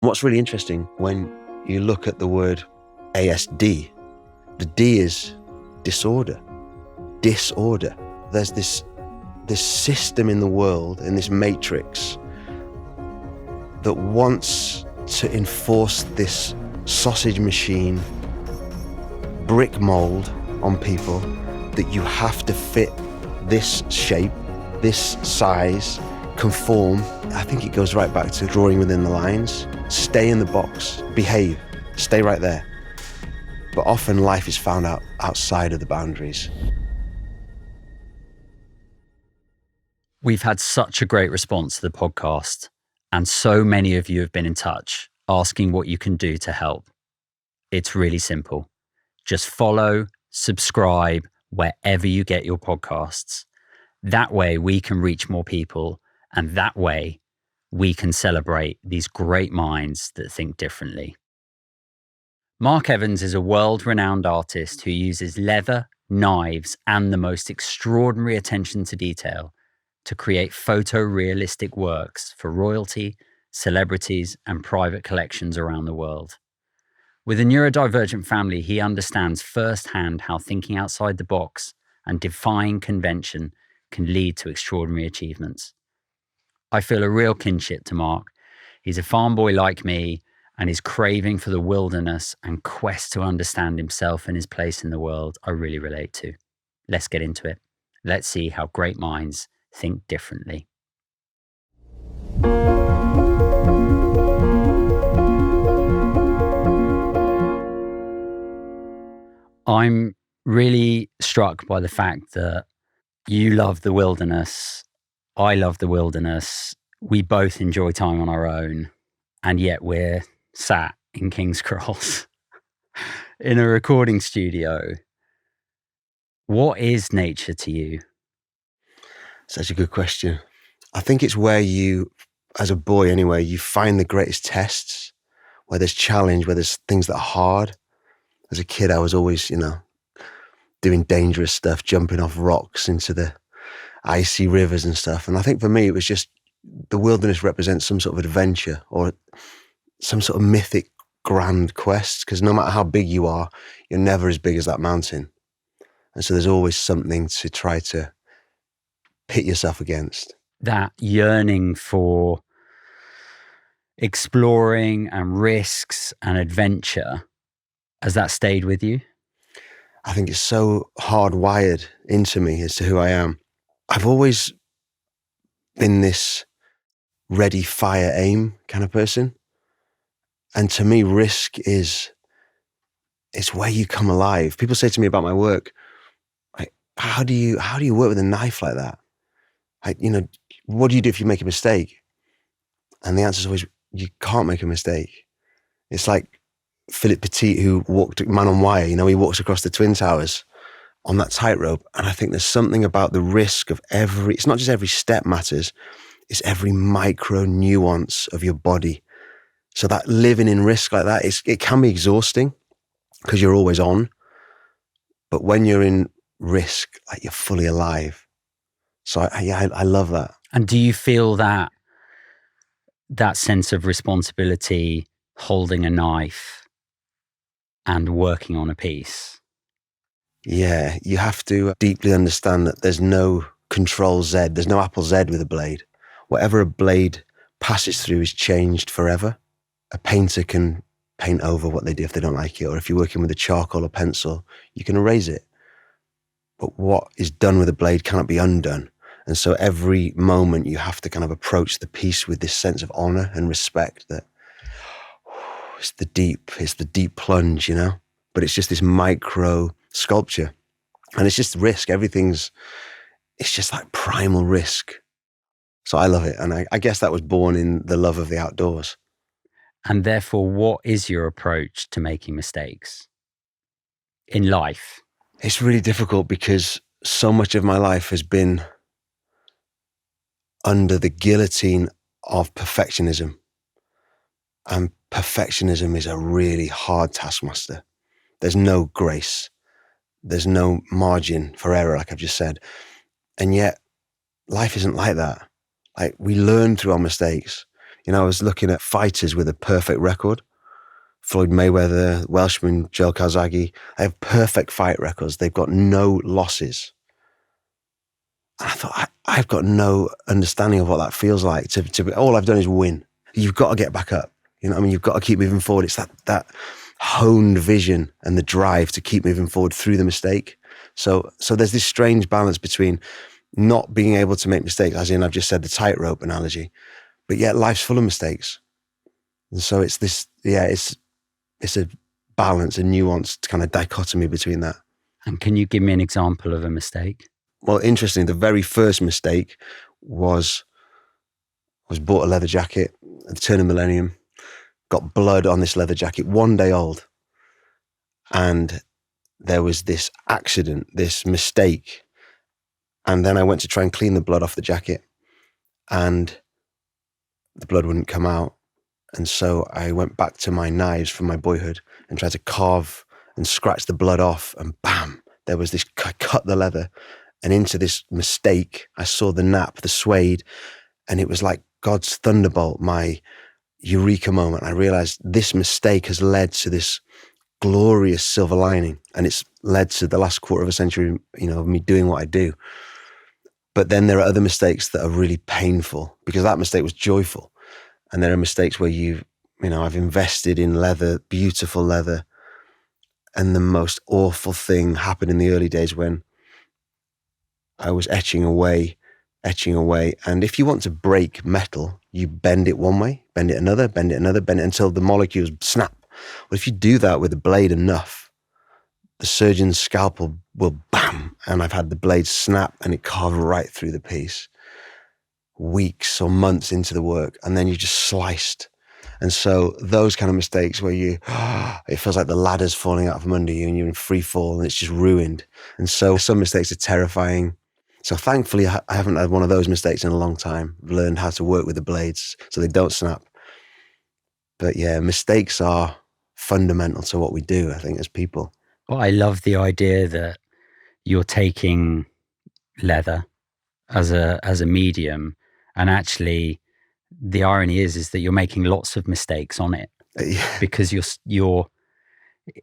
What's really interesting when you look at the word ASD, the D is disorder. There's this system in the world, in this matrix, that wants to enforce this sausage machine brick mold on people, that you have to fit this shape, this size, conform. I think it goes right back to drawing within the lines. Stay in the box, behave, stay right there. But often life is found outside of the boundaries. We've had such a great response to the podcast, and so many of you have been in touch asking what you can do to help. It's really simple. Just follow, subscribe wherever you get your podcasts. That way we can reach more people, and that way we can celebrate these great minds that think differently. Mark Evans is a world-renowned artist who uses leather, knives, and the most extraordinary attention to detail to create photorealistic works for royalty, celebrities, and private collections around the world. With a neurodivergent family, he understands firsthand how thinking outside the box and defying convention can lead to extraordinary achievements. I feel a real kinship to Mark. He's a farm boy like me, and his craving for the wilderness and quest to understand himself and his place in the world I really relate to. Let's get into it. Let's see how great minds think differently. I'm really struck by the fact that you love the wilderness. I love the wilderness. We both enjoy time on our own, and yet we're sat in King's Cross in a recording studio. What is nature to you? Such a good question. I think it's where you, as a boy anyway, you find the greatest tests, where there's challenge, where there's things that are hard. As a kid, I was always, doing dangerous stuff, jumping off rocks into the icy rivers and stuff. And I think for me, it was just the wilderness represents some sort of adventure or some sort of mythic grand quest, because no matter how big you are, you're never as big as that mountain. And so there's always something to try to pit yourself against. That yearning for exploring and risks and adventure, has that stayed with you? I think it's so hardwired into me as to who I am. I've always been this ready, fire, aim kind of person. And to me, risk it's where you come alive. People say to me about my work, like, how do you work with a knife like that? Like, what do you do if you make a mistake? And the answer is always, you can't make a mistake. It's like Philip Petit, who walked Man on Wire, he walks across the Twin Towers on that tightrope. And I think there's something about the risk of it's not just every step matters, it's every micro nuance of your body. So that living in risk like that, it can be exhausting because you're always on. But when you're in risk, like, you're fully alive. So I love that. And do you feel that sense of responsibility, holding a knife and working on a piece? Yeah, you have to deeply understand that there's no control Z, there's no Apple Z with a blade. Whatever a blade passes through is changed forever. A painter can paint over what they do if they don't like it, or if you're working with a charcoal or pencil, you can erase it. But what is done with a blade cannot be undone. And so every moment you have to kind of approach the piece with this sense of honor and respect that it's the deep plunge, but it's just this micro sculpture. And it's just risk. It's just like primal risk. So I love it. And I guess that was born in the love of the outdoors. And therefore, what is your approach to making mistakes in life? It's really difficult because so much of my life has been under the guillotine of perfectionism. And perfectionism is a really hard taskmaster. There's no grace. There's no margin for error, like I've just said. And yet, life isn't like that. Like, we learn through our mistakes. You know, I was looking at fighters with a perfect record. Floyd Mayweather, Welshman, Joe Calzaghe. They have perfect fight records. They've got no losses. And I thought, I've got no understanding of what that feels like. All I've done is win. You've got to get back up. You know what I mean? You've got to keep moving forward. It's that honed vision and the drive to keep moving forward through the mistake. So there's this strange balance between not being able to make mistakes, as in I've just said the tightrope analogy, but yet life's full of mistakes. And so it's this, it's a balance, a nuanced kind of dichotomy between that. And can you give me an example of a mistake? Well, interestingly, the very first mistake was bought a leather jacket at the turn of millennium, got blood on this leather jacket, 1 day old. And there was this accident, this mistake. And then I went to try and clean the blood off the jacket and the blood wouldn't come out. And so I went back to my knives from my boyhood and tried to carve and scratch the blood off, and bam, there was this, I cut the leather, and into this mistake, I saw the nap, the suede, and it was like God's thunderbolt, my eureka moment. I realized this mistake has led to this glorious silver lining, and it's led to the last quarter of a century, of me doing what I do. But then there are other mistakes that are really painful, because that mistake was joyful. And there are mistakes where I've invested in leather, beautiful leather, and the most awful thing happened in the early days when I was etching away. And if you want to break metal, you bend it one way, bend it another, bend it until the molecules snap. Well, if you do that with the blade enough, the surgeon's scalpel will bam, and I've had the blade snap and it carved right through the piece. Weeks or months into the work, and then you just sliced. And so those kind of mistakes where it feels like the ladder's falling out from under you and you're in free fall and it's just ruined. And so some mistakes are terrifying. So thankfully I haven't had one of those mistakes in a long time. I've learned how to work with the blades so they don't snap. But yeah, mistakes are fundamental to what we do, I think, as people. Well, I love the idea that you're taking leather as a medium, and actually the irony is that you're making lots of mistakes on it because you're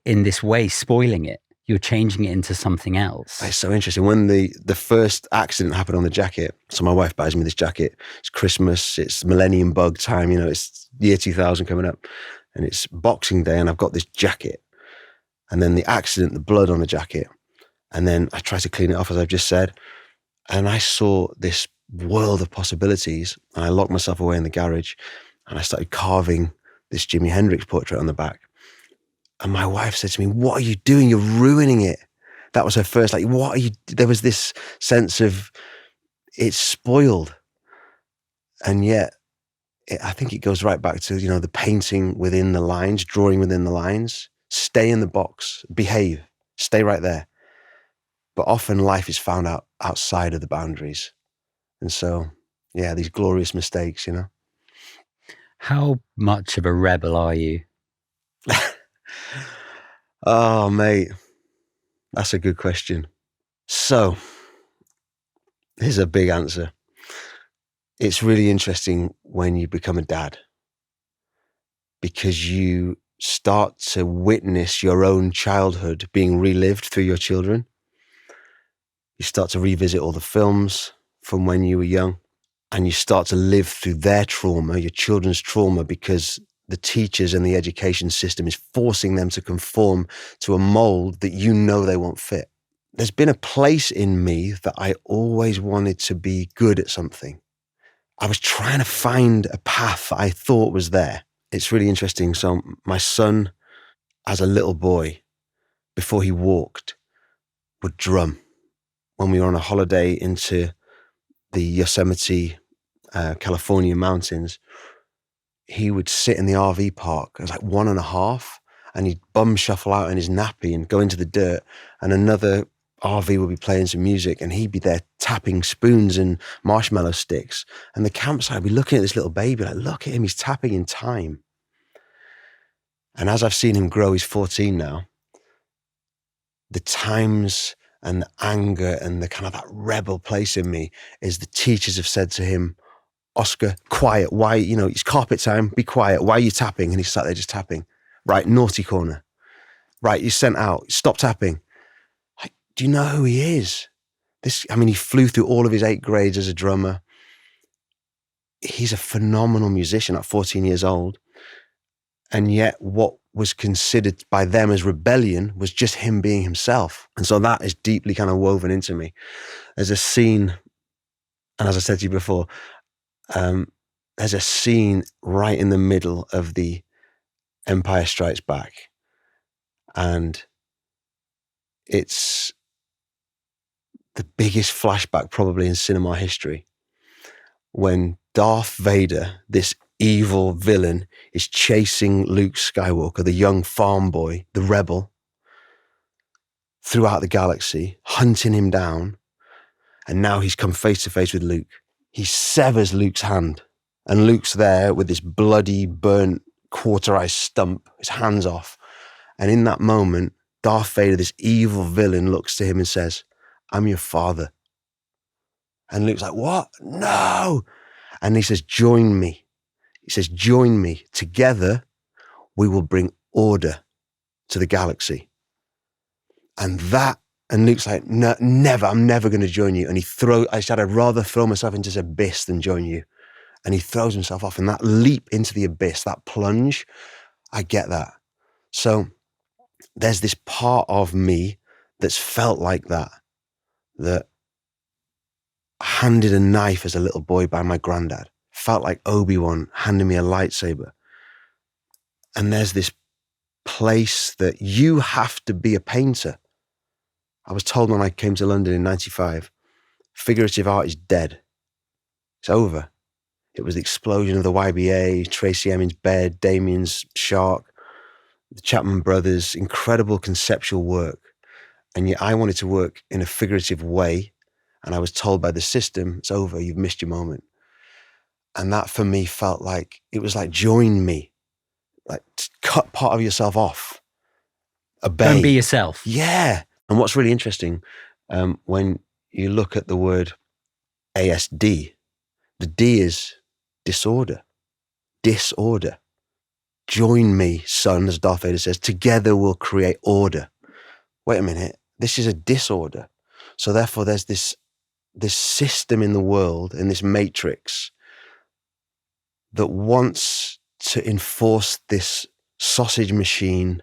in this way spoiling it. You're changing it into something else. It's so interesting. When the first accident happened on the jacket, so my wife buys me this jacket. It's Christmas, it's millennium bug time, it's year 2000 coming up, and it's Boxing Day, and I've got this jacket. And then the accident, the blood on the jacket. And then I tried to clean it off, as I've just said. And I saw this world of possibilities. And I locked myself away in the garage and I started carving this Jimi Hendrix portrait on the back. And my wife said to me, "What are you doing? You're ruining it." That was her first, what are you? There was this sense of it's spoiled. And yet, I think it goes right back to, the painting within the lines, drawing within the lines. Stay in the box, behave, stay right there. But often life is found outside of the boundaries. And so, yeah, these glorious mistakes, How much of a rebel are you? Oh, mate, that's a good question. So, here's a big answer. It's really interesting when you become a dad, because you start to witness your own childhood being relived through your children. You start to revisit all the films from when you were young, and you start to live through their trauma, your children's trauma, because the teachers and the education system is forcing them to conform to a mold that they won't fit. There's been a place in me that I always wanted to be good at something. I was trying to find a path that I thought was there. It's really interesting. So my son, as a little boy, before he walked, would drum. When we were on a holiday into the Yosemite, California mountains, he would sit in the RV park. It was like 1.5, and he'd bum shuffle out in his nappy and go into the dirt, and another RV would be playing some music, and he'd be there tapping spoons and marshmallow sticks. And the campsite would be looking at this little baby, like, look at him, he's tapping in time. And as I've seen him grow, he's 14 now, the times and the anger and the kind of that rebel place in me is the teachers have said to him, Oscar, quiet. Why, it's carpet time, be quiet. Why are you tapping? And he sat there just tapping. Right, naughty corner. Right, you're sent out. Stop tapping. Like, do you know who he is? He flew through all of his 8 grades as a drummer. He's a phenomenal musician at 14 years old. And yet what was considered by them as rebellion was just him being himself. And so that is deeply kind of woven into me. There's a scene, and as I said to you before, there's a scene right in the middle of the Empire Strikes Back. And it's the biggest flashback probably in cinema history, when Darth Vader, this evil villain, is chasing Luke Skywalker, the young farm boy, the rebel, throughout the galaxy, hunting him down. And now he's come face to face with Luke. He severs Luke's hand, and Luke's there with this bloody, burnt, cauterized stump, his hands off. And in that moment, Darth Vader, this evil villain, looks to him and says, "I'm your father." And Luke's like, "What? No." And he says, "Join me." He says, "Join me. Together, we will bring order to the galaxy." And Luke's like, "No, never, I'm never going to join you." And I said, "I'd rather throw myself into this abyss than join you." And he throws himself off, and that leap into the abyss, that plunge, I get that. So there's this part of me that's felt like that handed a knife as a little boy by my granddad, felt like Obi-Wan handing me a lightsaber. And there's this place that you have to be a painter. I was told when I came to London in 95, figurative art is dead. It's over. It was the explosion of the YBA, Tracy Emin's Bed, Damien's Shark, the Chapman brothers, incredible conceptual work. And yet I wanted to work in a figurative way. And I was told by the system, it's over, you've missed your moment. And that for me felt like, it was like, join me. Like, cut part of yourself off. Obey. Don't be yourself. Yeah. And what's really interesting, when you look at the word ASD, the D is disorder. Join me, son, as Darth Vader says, together we'll create order. Wait a minute, this is a disorder. So therefore there's this system in the world, in this matrix, that wants to enforce this sausage machine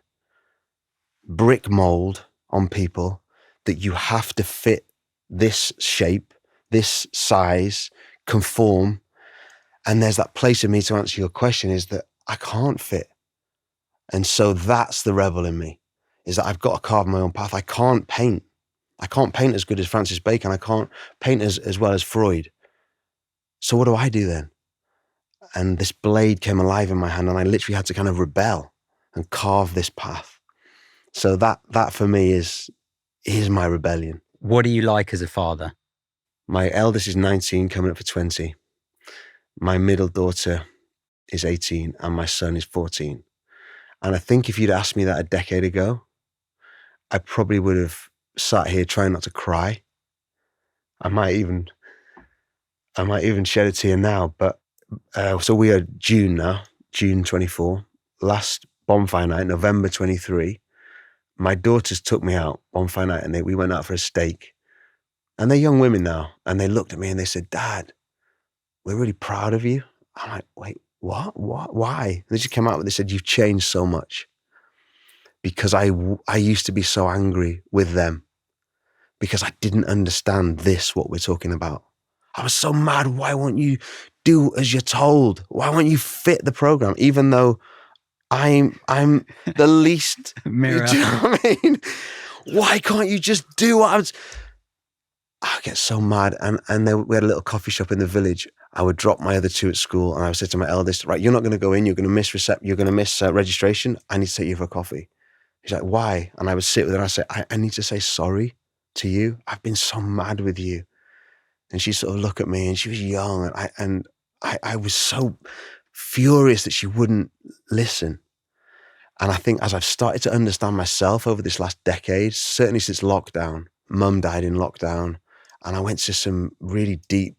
brick mold on people, that you have to fit this shape, this size, conform. And there's that place in me, to answer your question, is that I can't fit. And so that's the rebel in me, is that I've got to carve my own path. I can't paint. I can't paint as good as Francis Bacon. I can't paint as well as Freud. So what do I do then? And this blade came alive in my hand, and I literally had to kind of rebel and carve this path. So that for me is my rebellion. What are you like as a father? My eldest is 19, coming up for 20. My middle daughter is 18, and my son is 14. And I think if you'd asked me that a decade ago, I probably would have sat here trying not to cry. I might even shed a tear now. But so we are June 24. Last bonfire night, November 23. My daughters took me out bonfire night, and we went out for a steak. And they're young women now, and they looked at me and they said, "Dad, we're really proud of you." I'm like, "Wait, what? Why?" And they just came out and they said, "You've changed so much." Because I used to be so angry with them, because I didn't understand what we're talking about. I was so mad. Why won't you do as you're told? Why won't you fit the program? Even though I'm the least Mirror. Do you know what I mean? Why can't you just do what I get so mad. And then we had a little coffee shop in the village. I would drop my other two at school, and I would say to my eldest, "Right, you're not going to go in. You're going to miss registration. I need to take you for a coffee." He's like, "Why?" And I would sit with her and I say, I need to say sorry to you. I've been so mad with you. And she sort of looked at me, and she was young, and I was so furious that she wouldn't listen. And I think as I've started to understand myself over this last decade, certainly since lockdown, Mum died in lockdown, and I went to some really deep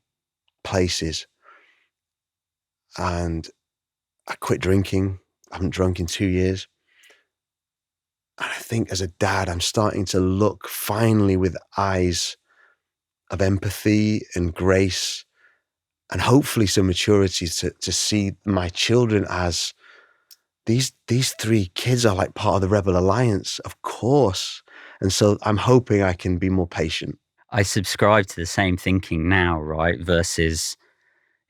places. and I quit drinking. I haven't drunk in 2 years. And I think as a dad, I'm starting to look finally with eyes of empathy and grace and hopefully some maturity to see my children as these three kids are like part of the Rebel Alliance, of course. And so I'm hoping I can be more patient. I subscribe to the same thinking now, right? Versus,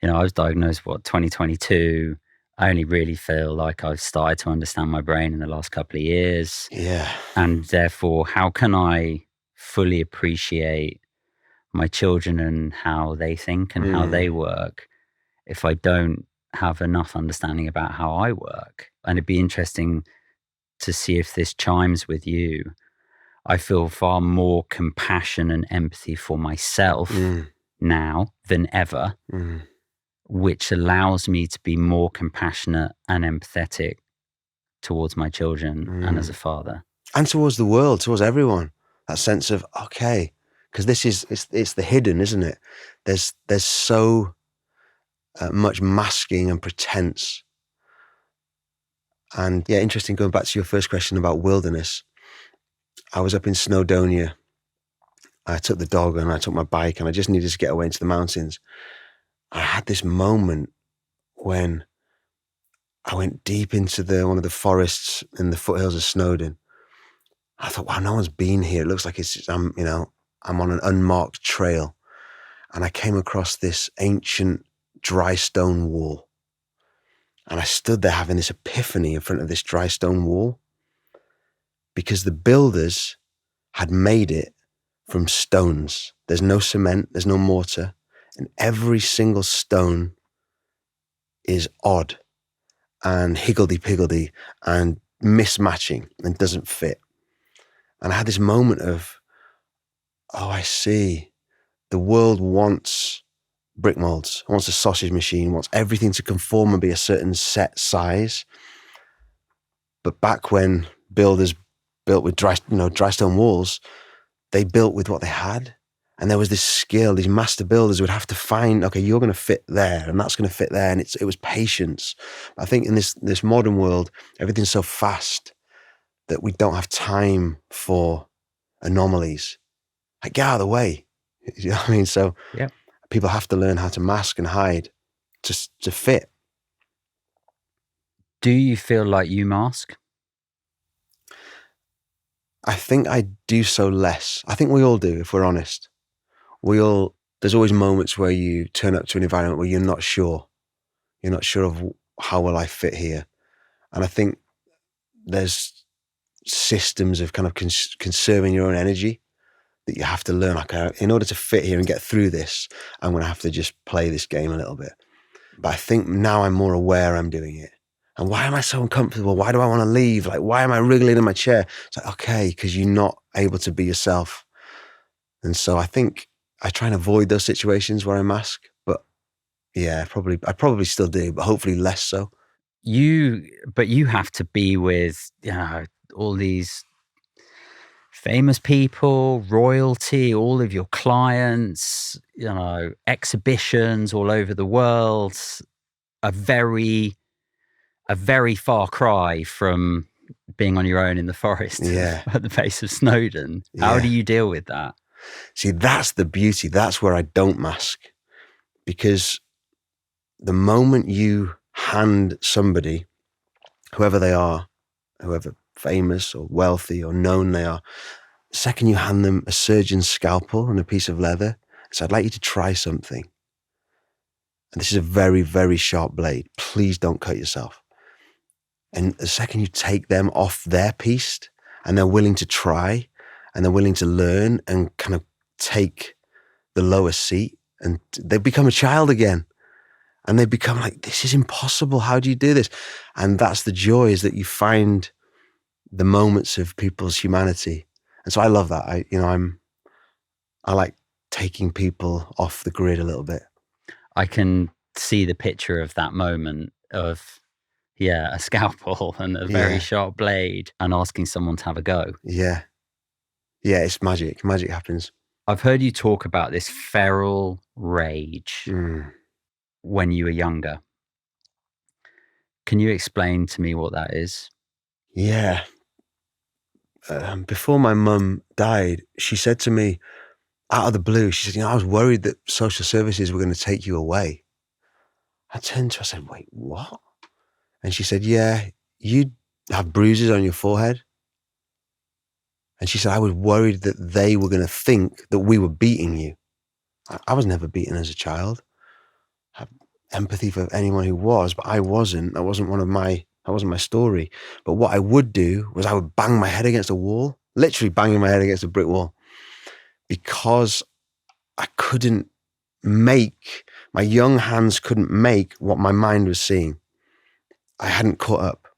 I was diagnosed, 2022. I only really feel like I've started to understand my brain in the last couple of years. Yeah. And therefore, how can I fully appreciate my children and how they think and how they work if I don't have enough understanding about how I work? And it'd be interesting to see if this chimes with you. I feel far more compassion and empathy for myself now than ever, which allows me to be more compassionate and empathetic towards my children and as a father. And towards the world, towards everyone. That sense of, okay, because it's the hidden, isn't it? There's so much masking and pretense. And yeah, interesting, going back to your first question about wilderness. I was up in Snowdonia. I took the dog and I took my bike and I just needed to get away into the mountains. I had this moment when I went deep into one of the forests in the foothills of Snowdon. I thought, wow, no one's been here. It looks like I'm on an unmarked trail. And I came across this ancient dry stone wall. And I stood there having this epiphany in front of this dry stone wall because the builders had made it from stones. There's no cement, there's no mortar, and every single stone is odd and higgledy-piggledy and mismatching and doesn't fit. And I had this moment of, oh, I see. The world wants brick molds, wants a sausage machine, wants everything to conform and be a certain set size. But back when builders built with dry stone walls, they built with what they had. And there was this skill, these master builders would have to find, okay, you're going to fit there and that's going to fit there. And it was patience. I think in this modern world, everything's so fast that we don't have time for anomalies. Like, get out of the way. You know what I mean? So yeah. People have to learn how to mask and hide just to fit. Do you feel like you mask? I think I do so less. I think we all do, if we're honest. There's always moments where you turn up to an environment where you're not sure. You're not sure of how will I fit here. And I think there's systems of kind of conserving your own energy that you have to learn. Okay, in order to fit here and get through this, I'm going to have to just play this game a little bit. But I think now I'm more aware I'm doing it. And why am I so uncomfortable? Why do I want to leave? Like, why am I wriggling in my chair? It's like, okay, because you're not able to be yourself. And so I think I try and avoid those situations where I mask. But yeah, I probably still do, but hopefully less so. But you have to be with all these famous people, royalty, all of your clients, exhibitions all over the world. A very far cry from being on your own in the forest at the base of Snowdon. How do you deal with that? See, that's the beauty. That's where I don't mask. Because the moment you hand somebody, whoever they are, whoever famous or wealthy or known they are, the second you hand them a surgeon's scalpel and a piece of leather, so I'd like you to try something. And this is a very, very sharp blade. Please don't cut yourself. And the second you take them off their piece and they're willing to try and they're willing to learn and kind of take the lower seat, and they become a child again. And they become like, this is impossible. How do you do this? And that's the joy, is that you find the moments of people's humanity. And so I love that. I like taking people off the grid a little bit. I can see the picture of that moment of, a scalpel and a very sharp blade and asking someone to have a go. Yeah. Yeah, it's magic. Magic happens. I've heard you talk about this feral rage when you were younger. Can you explain to me what that is? Yeah. Before my mum died, she said to me, out of the blue, she said, I was worried that social services were going to take you away. I turned to her, I said, wait, what? And she said, yeah, you have bruises on your forehead. And she said, I was worried that they were going to think that we were beating you. I was never beaten as a child. I have empathy for anyone who was, but I wasn't. That wasn't my story. But what I would do was I would bang my head against a wall, literally banging my head against a brick wall, because I couldn't my young hands couldn't make what my mind was seeing. I hadn't caught up.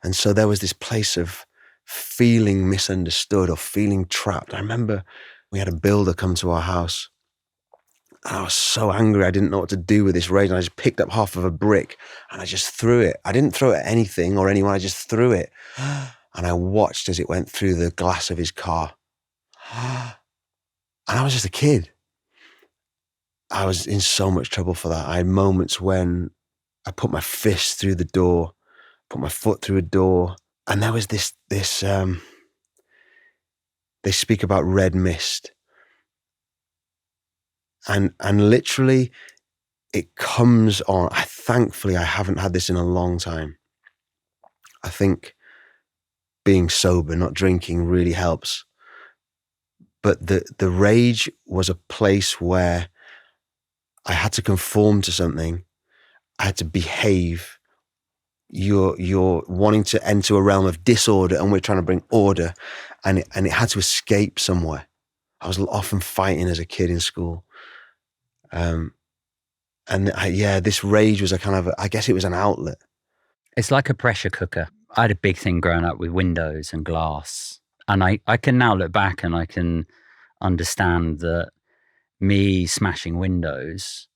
And so there was this place of feeling misunderstood or feeling trapped. I remember we had a builder come to our house, and I was so angry. I didn't know what to do with this rage. And I just picked up half of a brick and I just threw it. I didn't throw it at anything or anyone. I just threw it. And I watched as it went through the glass of his car. And I was just a kid. I was in so much trouble for that. I had moments when I put my fist through the door, put my foot through a door. And there was this they speak about red mist. And literally it comes on. Thankfully, I haven't had this in a long time. I think being sober, not drinking, really helps. But the rage was a place where I had to conform to something. I had to behave. You're wanting to enter a realm of disorder, and we're trying to bring order, and it had to escape somewhere. I was often fighting as a kid in school. This rage was I guess it was an outlet. It's like a pressure cooker. I had a big thing growing up with windows and glass. And I can now look back and I can understand that me smashing windows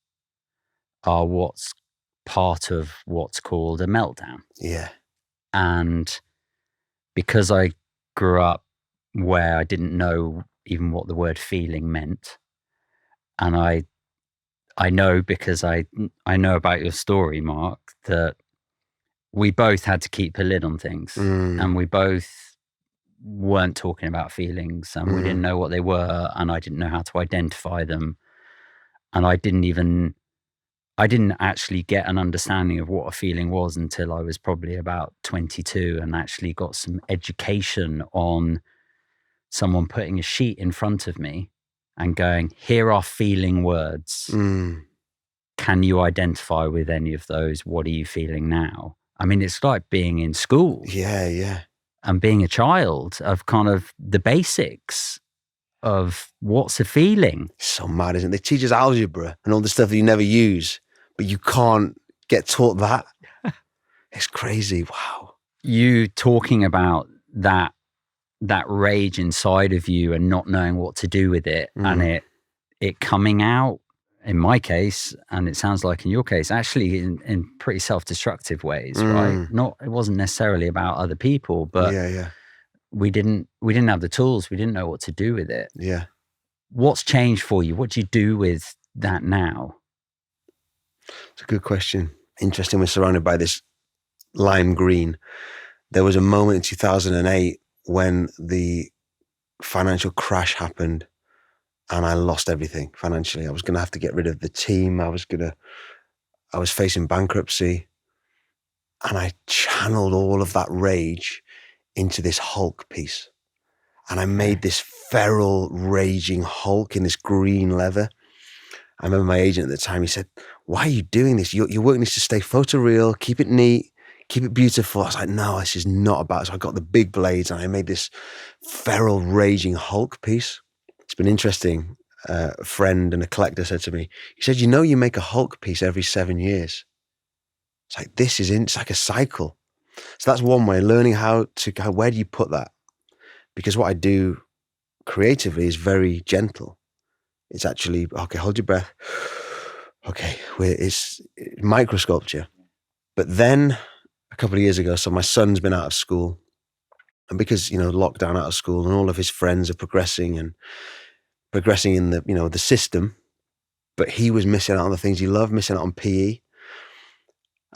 are what's part of what's called a meltdown. Yeah. And because I grew up where I didn't know even what the word feeling meant, and I know because I know about your story, Mark, that we both had to keep a lid on things, and we both weren't talking about feelings, and we didn't know what they were, and I didn't know how to identify them, and I didn't actually get an understanding of what a feeling was until I was probably about 22 and actually got some education on someone putting a sheet in front of me and going, here are feeling words. Can you identify with any of those? What are you feeling now? I mean, it's like being in school. Yeah. And being a child of kind of the basics of what's a feeling. It's so mad, isn't it? They teach us algebra and all the stuff that you never use, but you can't get taught that. It's crazy. Wow. You talking about that rage inside of you and not knowing what to do with it, and it coming out, in my case, and it sounds like in your case, actually in pretty self-destructive ways, right? It wasn't necessarily about other people, but yeah. We didn't have the tools. We didn't know what to do with it. Yeah. What's changed for you? What do you do with that now? It's a good question. Interesting. We're surrounded by this lime green. There was a moment in 2008 when the financial crash happened and I lost everything financially. I was going to have to get rid of the team. I was facing bankruptcy, and I channeled all of that rage into this Hulk piece. And I made this feral, raging Hulk in this green leather. I remember my agent at the time, he said, why are you doing this? Your work needs to stay photoreal, keep it neat, keep it beautiful. I was like, no, this is not about it. So I got the big blades and I made this feral, raging Hulk piece. It's been interesting. A friend and a collector said to me, he said, you make a Hulk piece every 7 years. It's like, it's like a cycle. So that's one way, learning where do you put that? Because what I do creatively is very gentle. It's actually, okay, hold your breath. Okay, it's microsculpture. But then a couple of years ago, so my son's been out of school, and because, lockdown, out of school, and all of his friends are progressing in the system, but he was missing out on the things he loved, missing out on PE.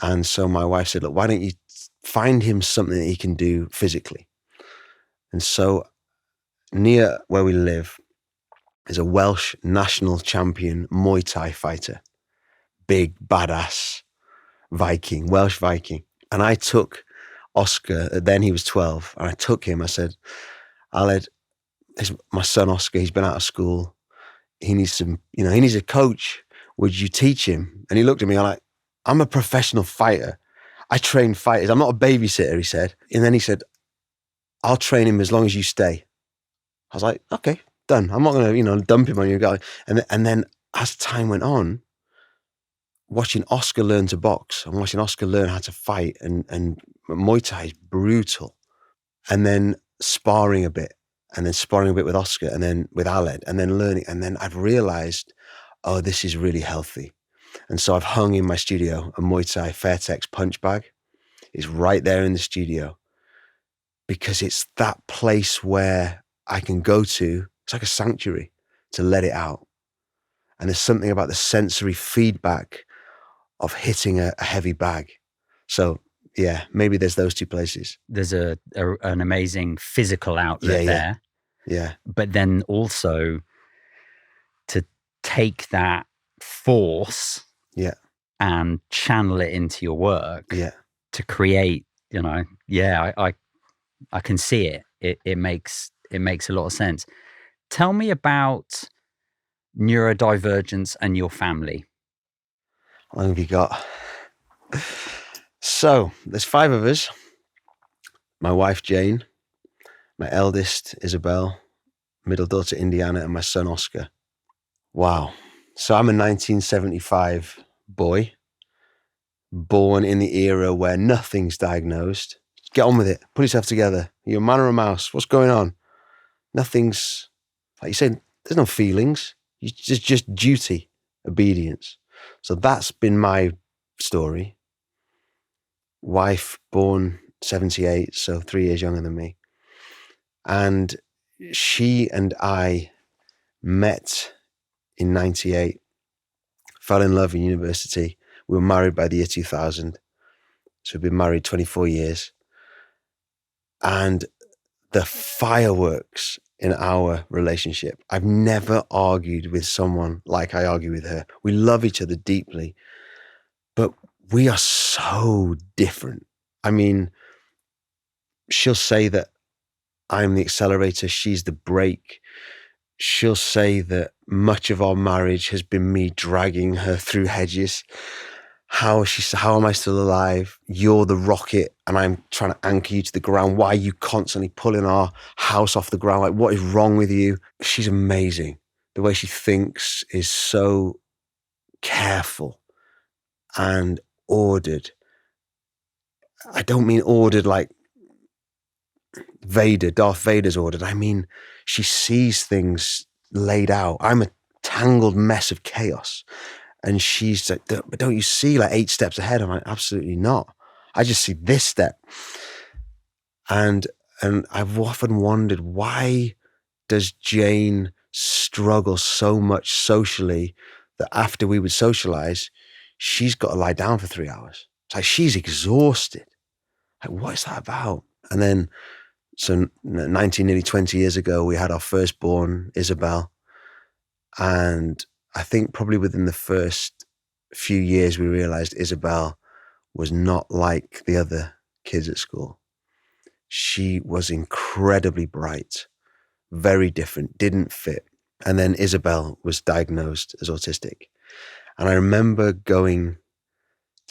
And so my wife said, look, why don't you find him something that he can do physically? And so near where we live is a Welsh national champion Muay Thai fighter, big, badass Viking, Welsh Viking. And I took Oscar, then he was 12, and I took him. I said, Aled, my son Oscar, he's been out of school. He needs he needs a coach. Would you teach him? And he looked at me, I'm a professional fighter. I train fighters. I'm not a babysitter, he said. And then he said, I'll train him as long as you stay. I was like, okay, done. I'm not going to, dump him on you guy. And then as time went on, watching Oscar learn to box and watching Oscar learn how to fight and Muay Thai is brutal. And then sparring a bit with Oscar and then with Aled and then learning. And then I've realized, oh, this is really healthy. And so I've hung in my studio a Muay Thai Fairtex punch bag. It's right there in the studio because it's that place where I can go to. It's like a sanctuary to let it out. And there's something about the sensory feedback of hitting a heavy bag. So yeah, maybe there's those two places. There's an amazing physical outlet there. Yeah. But then also to take that force and channel it into your work to create, I can see it. It makes a lot of sense. Tell me about neurodivergence and your family. How long have you got? So there's 5 of us. My wife, Jane, my eldest, Isabel, middle daughter, Indiana, and my son, Oscar. Wow. So I'm a 1975 boy, born in the era where nothing's diagnosed. Get on with it. Put yourself together. You're a man or a mouse. What's going on? Nothing's, like you said, there's no feelings. It's just duty, obedience. So that's been my story. Wife born 78, so 3 years younger than me. And she and I met in 98, fell in love in university. We were married by the year 2000. So we've been married 24 years. And the fireworks in our relationship, I've never argued with someone like I argue with her. We love each other deeply, but we are so different. I mean, she'll say that I'm the accelerator, she's the brake. She'll say that much of our marriage has been me dragging her through hedges. How am I still alive? You're the rocket and I'm trying to anchor you to the ground. Why are you constantly pulling our house off the ground? Like, what is wrong with you? She's amazing. The way she thinks is so careful and ordered. I don't mean ordered like Darth Vader's ordered. I mean, she sees things laid out. I'm a tangled mess of chaos. And she's like, but don't you see like 8 steps ahead? I'm like, absolutely not. I just see this step. And I've often wondered, why does Jane struggle so much socially that after we would socialize, she's got to lie down for 3 hours? It's like she's exhausted. Like, what is that about? And then, so 19, nearly 20 years ago, we had our firstborn, Isabel. And I think probably within the first few years, we realized Isabel was not like the other kids at school. She was incredibly bright, very different, didn't fit. And then Isabel was diagnosed as autistic. And I remember going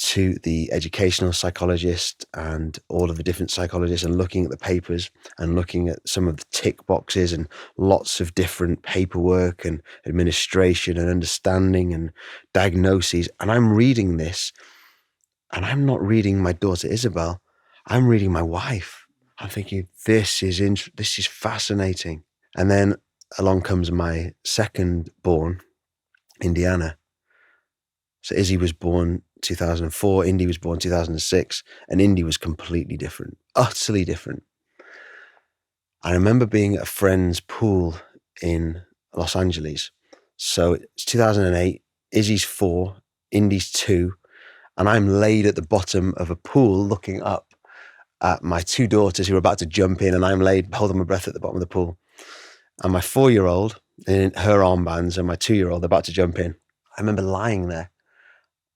to the educational psychologist and all of the different psychologists and looking at the papers and looking at some of the tick boxes and lots of different paperwork and administration and understanding and diagnoses. And I'm reading this and I'm not reading my daughter Isabel. I'm reading my wife. I'm thinking, this is fascinating. And then along comes my second born, Indiana. So Izzy was born 2004, Indy was born 2006, and Indy was completely different, utterly different. I remember being at a friend's pool in Los Angeles. So it's 2008, Izzy's 4, Indy's 2, and I'm laid at the bottom of a pool looking up at my two daughters who are about to jump in, and I'm laid holding my breath at the bottom of the pool. And my 4-year-old in her armbands and my 2-year-old about to jump in. I remember lying there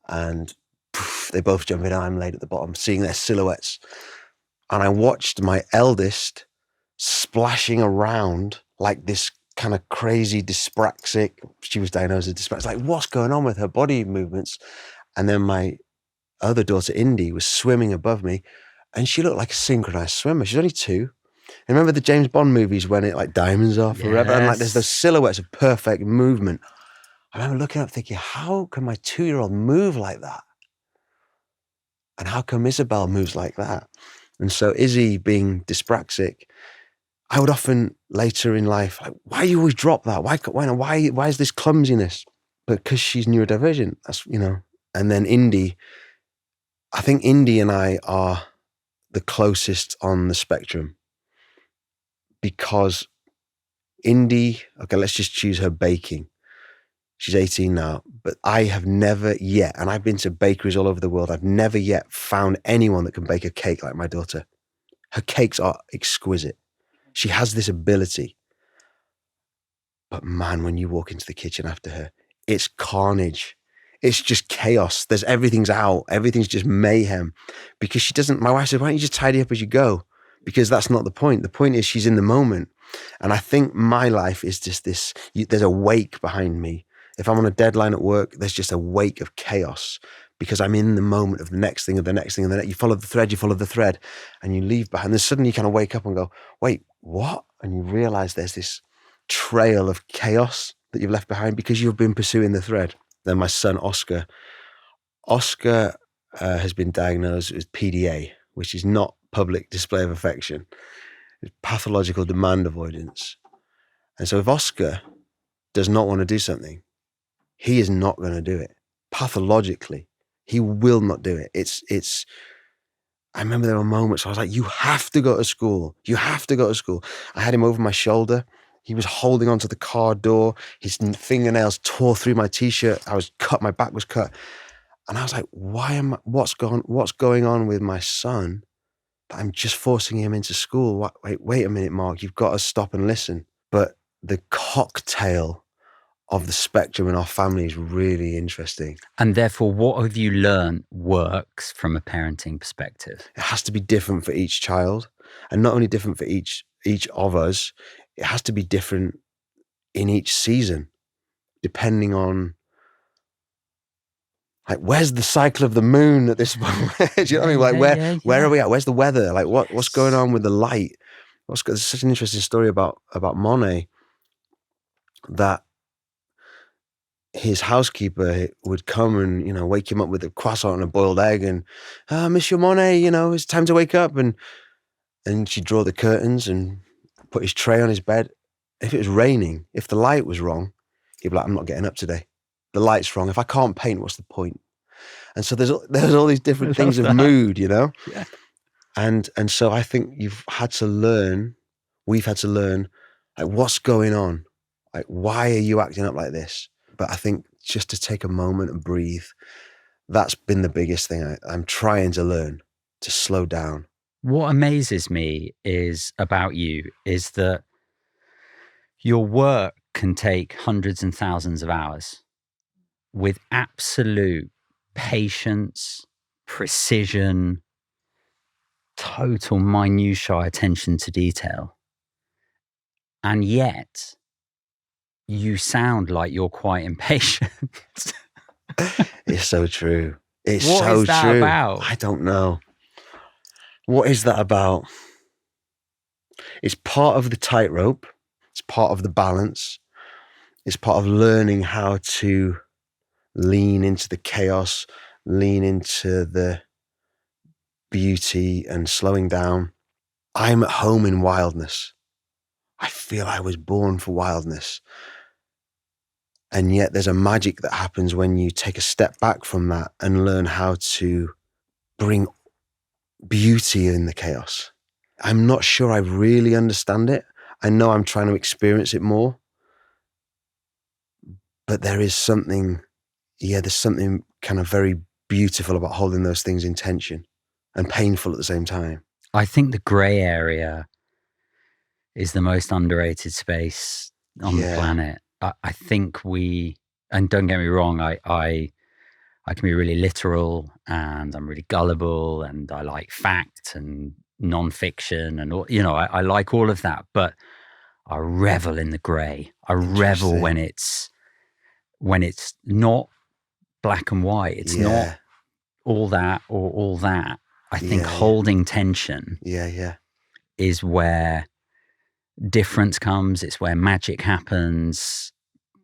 and poof, they both jump in and I'm laid at the bottom, seeing their silhouettes. And I watched my eldest splashing around like this kind of crazy dyspraxic. She was diagnosed as dyspraxic. Like, what's going on with her body movements? And then my other daughter, Indy, was swimming above me, and she looked like a synchronized swimmer. She's only 2. And remember the James Bond movies when it like diamonds are forever? And like there's those silhouettes of perfect movement. I remember looking up thinking, how can my 2-year-old move like that? And how come Isabel moves like that? And so Izzy being dyspraxic, I would often later in life, like, why do you always drop that? Why is this clumsiness? But because she's neurodivergent, that's, you know. And then Indy, I think Indy and I are the closest on the spectrum, because Indy, okay, let's just choose her baking. She's 18 now, but I have never yet, and I've been to bakeries all over the world, I've never yet found anyone that can bake a cake like my daughter. Her cakes are exquisite. She has this ability. But man, when you walk into the kitchen after her, it's carnage. It's just chaos. Everything's out. Everything's just mayhem. Because she doesn't, my wife said, why don't you just tidy up as you go? Because that's not the point. The point is she's in the moment. And I think my life is just this, there's a wake behind me. If I'm on a deadline at work, there's just a wake of chaos, because I'm in the moment of the next thing, of the next thing, and then you follow the thread, and you leave behind. Then suddenly you kind of wake up and go, wait, what? And you realize there's this trail of chaos that you've left behind because you've been pursuing the thread. Then my son, Oscar has been diagnosed with PDA, which is not public display of affection. It's pathological demand avoidance. And so if Oscar does not want to do something, he is not going to do it. Pathologically, he will not do it. I remember there were moments where I was like, you have to go to school. You have to go to school. I had him over my shoulder. He was holding onto the car door. His fingernails tore through my t-shirt. My back was cut. And I was like, what's going on with my son? I'm just forcing him into school. Wait a minute, Mark, you've got to stop and listen. But the cocktail of the spectrum in our family is really interesting. And therefore, what have you learned works from a parenting perspective? It has to be different for each child, and not only different for each of us, it has to be different in each season, depending on, like, where's the cycle of the moon at this point? Do you know what I mean? Like, where are we at? Where's the weather? Like, what's going on with the light? There's such an interesting story about Monet, that his housekeeper would come and, you know, wake him up with a croissant and a boiled egg and, Monsieur Monet, you know, it's time to wake up. And she'd draw the curtains and put his tray on his bed. If it was raining, if the light was wrong, he'd be like, I'm not getting up today. The light's wrong. If I can't paint, what's the point? And so there's all these different things of mood, you know? Yeah. And so I think we've had to learn, like, what's going on? Like, why are you acting up like this? But I think just to take a moment and breathe, that's been the biggest thing I'm trying to learn, to slow down. What amazes me about you is that your work can take hundreds and thousands of hours with absolute patience, precision, total minutiae attention to detail. And yet you sound like you're quite impatient. It's so true. What is that about? I don't know. What is that about? It's part of the tightrope. It's part of the balance. It's part of learning how to lean into the chaos, lean into the beauty, and slowing down. I'm at home in wildness. I feel I was born for wildness. And yet there's a magic that happens when you take a step back from that and learn how to bring beauty in the chaos. I'm not sure I really understand it. I know I'm trying to experience it more. But there is something, there's something kind of very beautiful about holding those things in tension and painful at the same time. I think the grey area is the most underrated space on the planet. I think and don't get me wrong, I can be really literal and I'm really gullible and I like fact and non-fiction and all, I like all of that, but I revel in the grey. I revel when it's not black and white. It's not all that or all that. I think holding tension is where difference comes. It's where magic happens,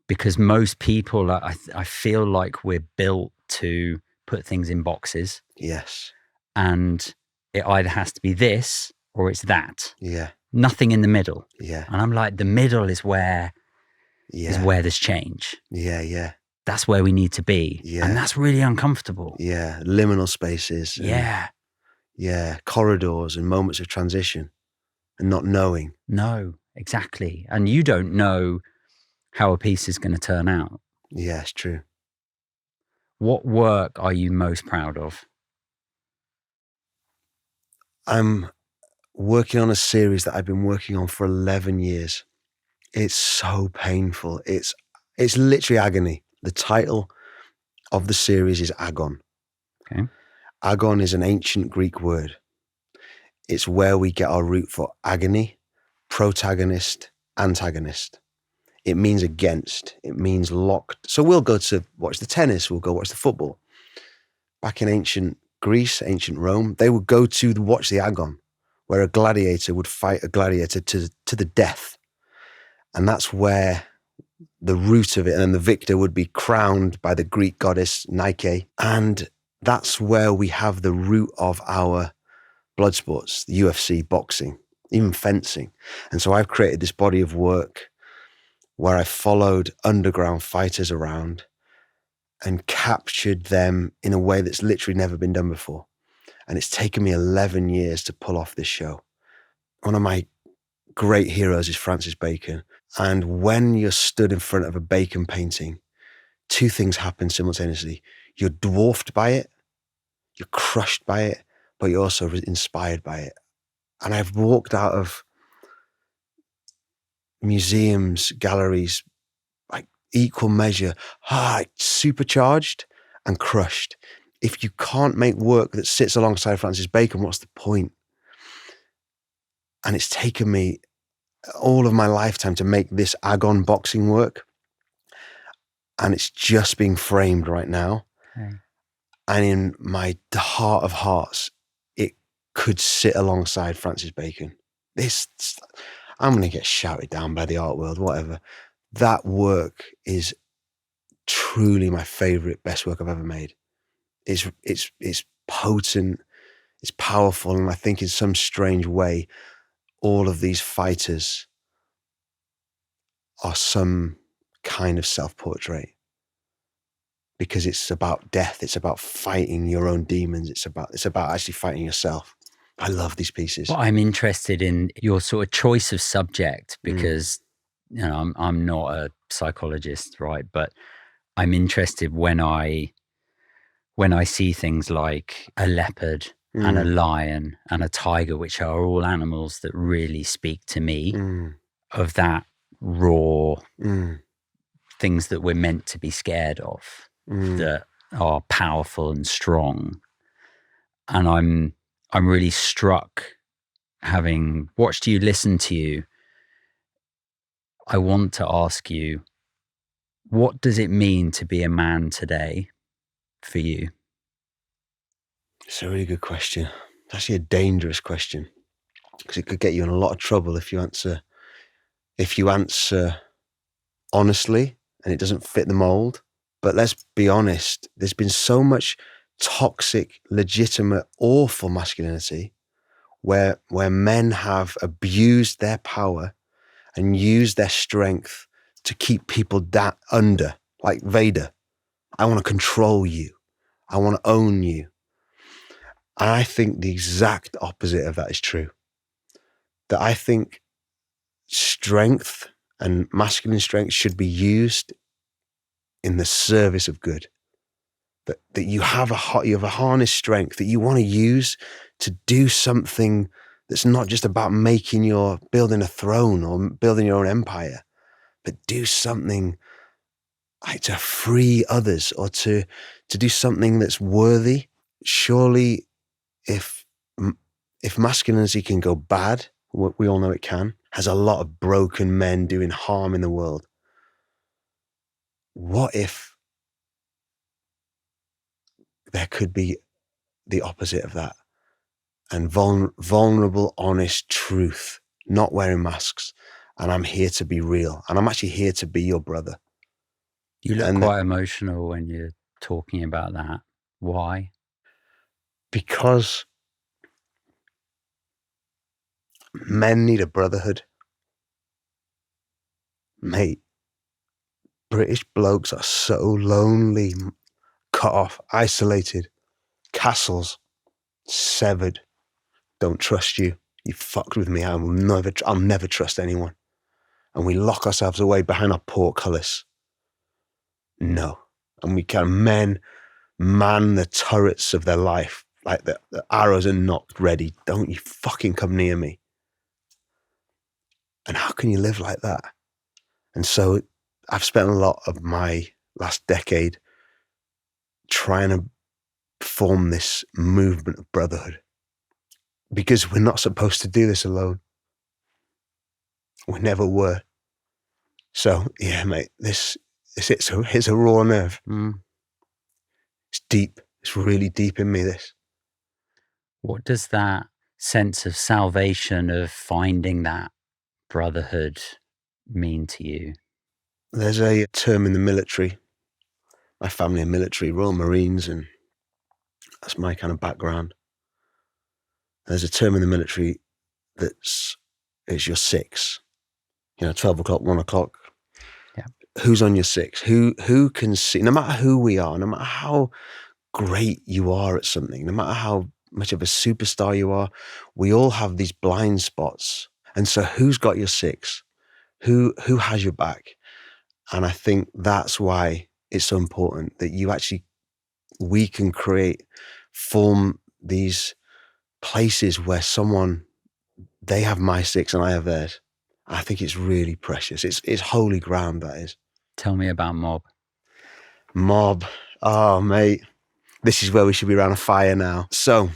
because most people, I feel like we're built to put things in boxes. Yes. And it either has to be this or it's that. Yeah. Nothing in the middle. Yeah. And I'm like, the middle is where there's change. Yeah, yeah. That's where we need to be. Yeah. And that's really uncomfortable. Yeah. Liminal spaces. Yeah. Yeah. Corridors and moments of transition and not knowing. No, exactly. And you don't know how a piece is going to turn out. Yeah, it's true. What work are you most proud of? I'm working on a series that I've been working on for 11 years. It's so painful. It's literally agony. The title of the series is Agon. Okay. Agon is an ancient Greek word. It's where we get our root for agony, protagonist, antagonist. It means against. It means locked. So we'll go to watch the tennis. We'll go watch the football. Back in ancient Greece, ancient Rome, they would go to watch the Agon, where a gladiator would fight a gladiator to the death. And that's where the root of it, and then the victor would be crowned by the Greek goddess Nike. And that's where we have the root of our blood sports, the UFC, boxing, even fencing. And so I've created this body of work where I followed underground fighters around and captured them in a way that's literally never been done before. And it's taken me 11 years to pull off this show. One of my great heroes is Francis Bacon. And when you're stood in front of a Bacon painting, two things happen simultaneously. You're dwarfed by it, you're crushed by it, but you're also inspired by it. And I've walked out of museums, galleries, like equal measure, supercharged and crushed. If you can't make work that sits alongside Francis Bacon, what's the point? And it's taken me all of my lifetime to make this Agon boxing work. And it's just being framed right now. Okay. And in my heart of hearts, it could sit alongside Francis Bacon. I'm going to get shouted down by the art world, whatever. That work is truly my favorite, best work I've ever made. It's potent, it's powerful, and I think in some strange way, all of these fighters are some kind of self-portrait, because it's about death. It's about fighting your own demons. It's about actually fighting yourself. I love these pieces. Well, I'm interested in your sort of choice of subject because, I'm not a psychologist, right? But I'm interested when I see things like a leopard and a lion and a tiger, which are all animals that really speak to me of that raw things that we're meant to be scared of, that are powerful and strong. And I'm really struck, having watched you, listened to you. I want to ask you, what does it mean to be a man today for you? It's a really good question. It's actually a dangerous question, because it could get you in a lot of trouble if you answer honestly and it doesn't fit the mold. But let's be honest, there's been so much toxic, legitimate, awful masculinity where men have abused their power and used their strength to keep people under, like Vader. I want to control you. I want to own you. And I think the exact opposite of that is true. That I think strength and masculine strength should be used in the service of good. that you have a harness strength that you want to use to do something that's not just about building a throne or building your own empire, but do something like to free others or to do something that's worthy. Surely if masculinity can go bad, we all know it can, has a lot of broken men doing harm in the world. What if there could be the opposite of that? And vulnerable, honest truth, not wearing masks. And I'm here to be real. And I'm actually here to be your brother. You look quite emotional when you're talking about that. Why? Because men need a brotherhood. Mate, British blokes are so lonely, cut off, isolated, castles severed. Don't trust you. You fucked with me. I'll never trust anyone. And we lock ourselves away behind our portcullis. No. And we can man the turrets of their life. Like the arrows are not ready. Don't you fucking come near me. And how can you live like that? And so I've spent a lot of my last decade trying to form this movement of brotherhood. Because we're not supposed to do this alone. We never were. So, yeah, mate, this hits a raw nerve. It's deep. It's really deep in me, this. What does that sense of salvation, of finding that brotherhood mean to you? There's a term in the military. My family are military, Royal Marines, and that's my kind of background. There's a term in the military it's your six. 12 o'clock, 1 o'clock. Yeah. Who's on your six? Who can see, no matter who we are, no matter how great you are at something, no matter how much of a superstar you are, we all have these blind spots. And so who's got your six? Who has your back? And I think that's why it's so important that we can form these places where they have my six and I have theirs. I think it's really precious. It's holy ground, that is. Tell me about Mob. Mob. Oh, mate. This is where we should be around a fire now. So,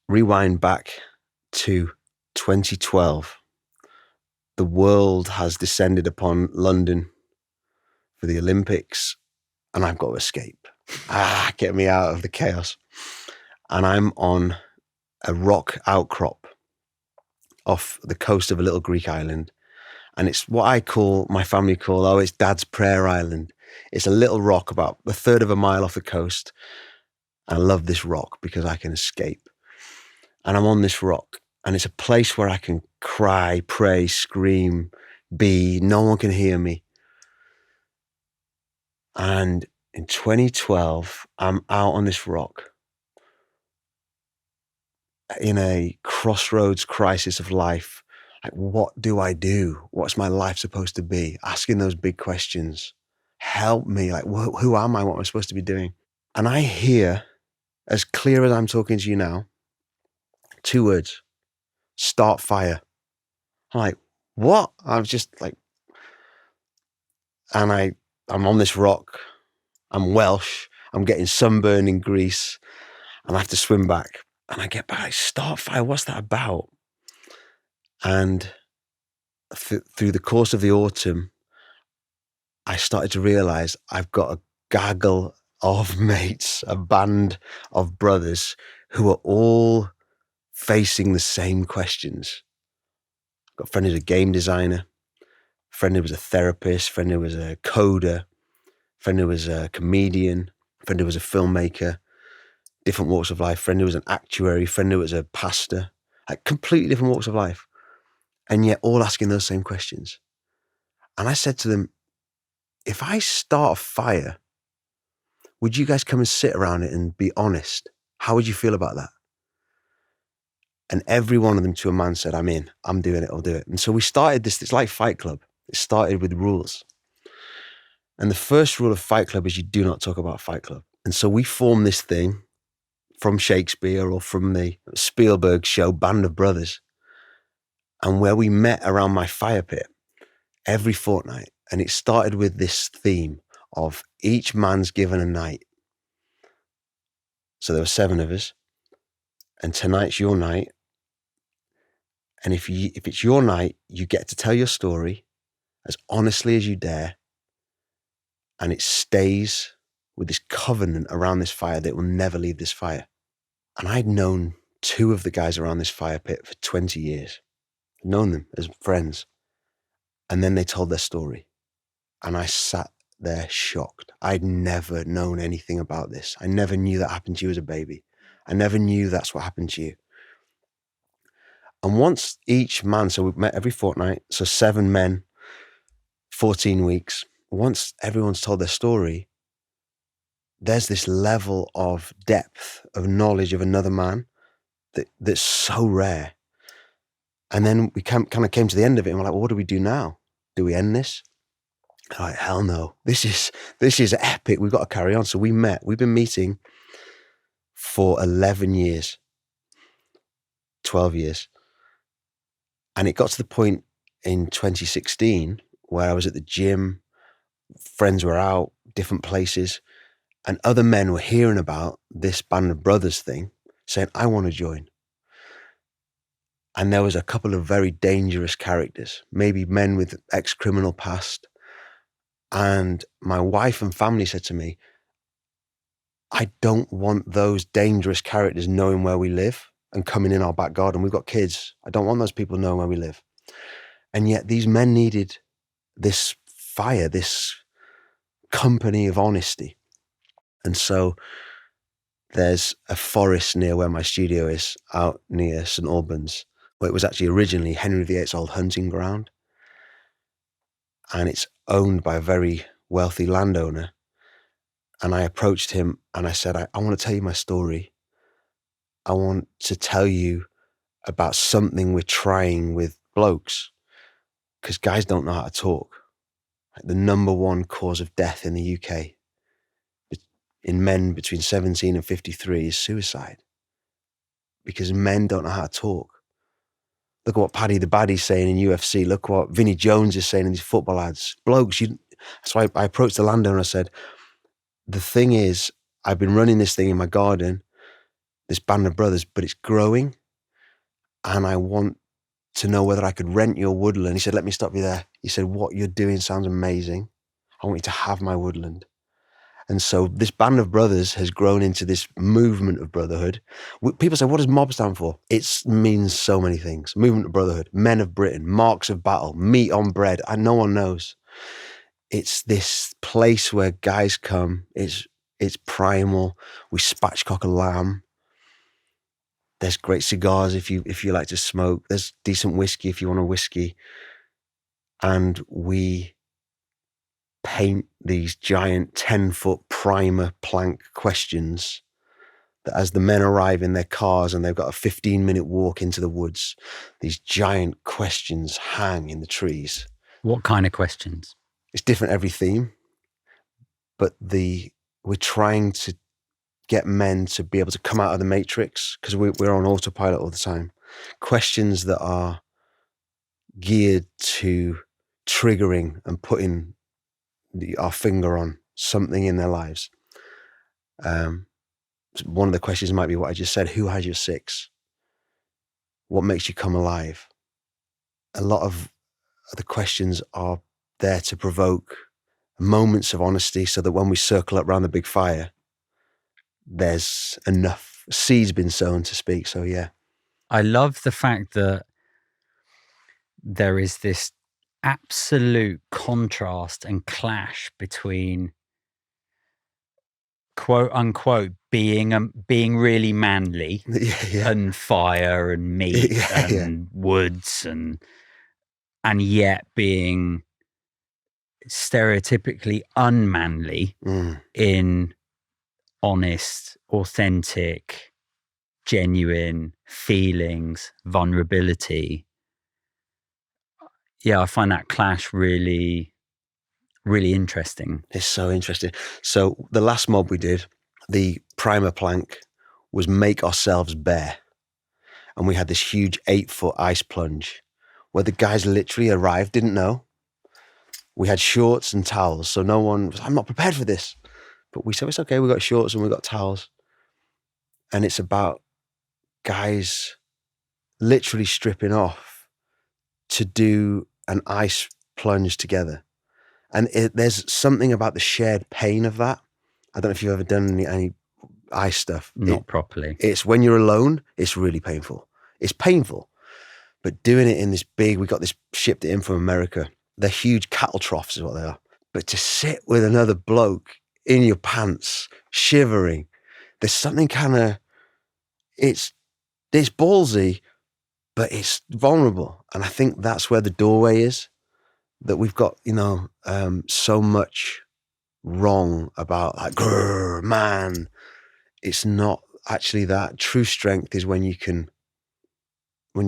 rewind back to 2012. The world has descended upon London for the Olympics, and I've got to escape. Get me out of the chaos. And I'm on a rock outcrop off the coast of a little Greek island. And it's what my family call, it's Dad's Prayer Island. It's a little rock about a third of a mile off the coast. And I love this rock because I can escape. And I'm on this rock, and it's a place where I can cry, pray, scream, no one can hear me. And in 2012, I'm out on this rock in a crossroads crisis of life. Like, what do I do? What's my life supposed to be? Asking those big questions. Help me. Like, who am I? What am I supposed to be doing? And I hear, as clear as I'm talking to you now, 2 words: start fire. I'm like, what? I'm just like, and I'm on this rock. I'm Welsh. I'm getting sunburned in Greece, and I have to swim back. And I get back, like, start fire. What's that about? And through the course of the autumn, I started to realize I've got a gaggle of mates, a band of brothers who are all facing the same questions. I've got a friend who's a game designer, a friend who was a therapist, a friend who was a coder, a friend who was a comedian, a friend who was a filmmaker, different walks of life, a friend who was an actuary, a friend who was a pastor, like completely different walks of life, and yet all asking those same questions. And I said to them, if I start a fire, would you guys come and sit around it and be honest? How would you feel about that? And every one of them to a man said, I'm in, I'm doing it, I'll do it. And so we started this, it's like Fight Club. It started with rules. And the first rule of Fight Club is you do not talk about Fight Club. And so we formed this thing from Shakespeare or from the Spielberg show Band of Brothers, and where we met around my fire pit every fortnight. And it started with this theme of each man's given a night. So there were 7 of us, and tonight's your night. And if it's your night, you get to tell your story as honestly as you dare, and it stays with this covenant around this fire that will never leave this fire. And I'd known 2 of the guys around this fire pit for 20 years. I'd known them as friends. And then they told their story. And I sat there shocked. I'd never known anything about this. I never knew that happened to you as a baby. I never knew that's what happened to you. And once each man, so we met every fortnight, so 7 men, 14 weeks. Once everyone's told their story, there's this level of depth of knowledge of another man that's so rare. And then we kind of came to the end of it, and we're like, well, what do we do now? Do we end this? I'm like, hell no. This is epic. We've got to carry on. So we've been meeting for 11 years, 12 years. And it got to the point in 2016 where I was at the gym, friends were out, different places, and other men were hearing about this Band of Brothers thing, saying, I want to join. And there was a couple of very dangerous characters, maybe men with ex-criminal past. And my wife and family said to me, I don't want those dangerous characters knowing where we live and coming in our back garden. We've got kids. I don't want those people knowing where we live. And yet these men needed this fire, this company of honesty. And so there's a forest near where my studio is, out near St. Albans, where it was actually originally Henry VIII's old hunting ground. And it's owned by a very wealthy landowner. And I approached him and I said, I want to tell you my story. I want to tell you about something we're trying with blokes, because guys don't know how to talk. Like the number 1 cause of death in the UK in men between 17 and 53 is suicide, because men don't know how to talk. Look at what Paddy the Baddy's saying in UFC. Look what Vinnie Jones is saying in these football ads. Blokes, so I approached the landowner and I said, the thing is, I've been running this thing in my garden, this Band of Brothers, but it's growing, and I want to know whether I could rent your woodland. He said, let me stop you there. He said, what you're doing sounds amazing. I want you to have my woodland. And so this Band of Brothers has grown into this movement of brotherhood. People say, what does MOB stand for? It means so many things. Movement of Brotherhood, Men of Britain, Marks of Battle, Meat on Bread, and no one knows. It's this place where guys come. It's primal. We spatchcock a lamb. There's great cigars if you like to smoke. There's decent whiskey if you want a whiskey. And we paint these giant 10-foot primer plank questions that as the men arrive in their cars and they've got a 15-minute walk into the woods, these giant questions hang in the trees. What kind of questions? It's different every theme, but we're trying to get men to be able to come out of the matrix, because we're on autopilot all the time. Questions that are geared to triggering and putting our finger on something in their lives. One of the questions might be what I just said. Who has your 6? What makes you come alive? A lot of the questions are there to provoke moments of honesty, so that when we circle up around the big fire, there's enough seeds been sown to speak. So yeah. I love the fact that there is this absolute contrast and clash between quote unquote being really manly and fire and meat and woods and yet being stereotypically unmanly in honest, authentic, genuine feelings, vulnerability. Yeah, I find that clash really, really interesting. It's so interesting. So the last mob we did, the primer plank was make ourselves bare. And we had this huge 8-foot ice plunge where the guys literally arrived, didn't know. We had shorts and towels, so no one was, I'm not prepared for this. But we said, it's okay, we got shorts and we got towels. And it's about guys literally stripping off to do an ice plunge together. And there's something about the shared pain of that. I don't know if you've ever done any ice stuff. Not properly. It's when you're alone, it's really painful. It's painful. But doing it in this big, we got this shipped in from America. They're huge cattle troughs is what they are. But to sit with another bloke in your pants, shivering, there's something kind of, it's ballsy, but it's vulnerable. And I think that's where the doorway is, that we've got, so much wrong about like, grrr, man. It's not actually that. True strength is when you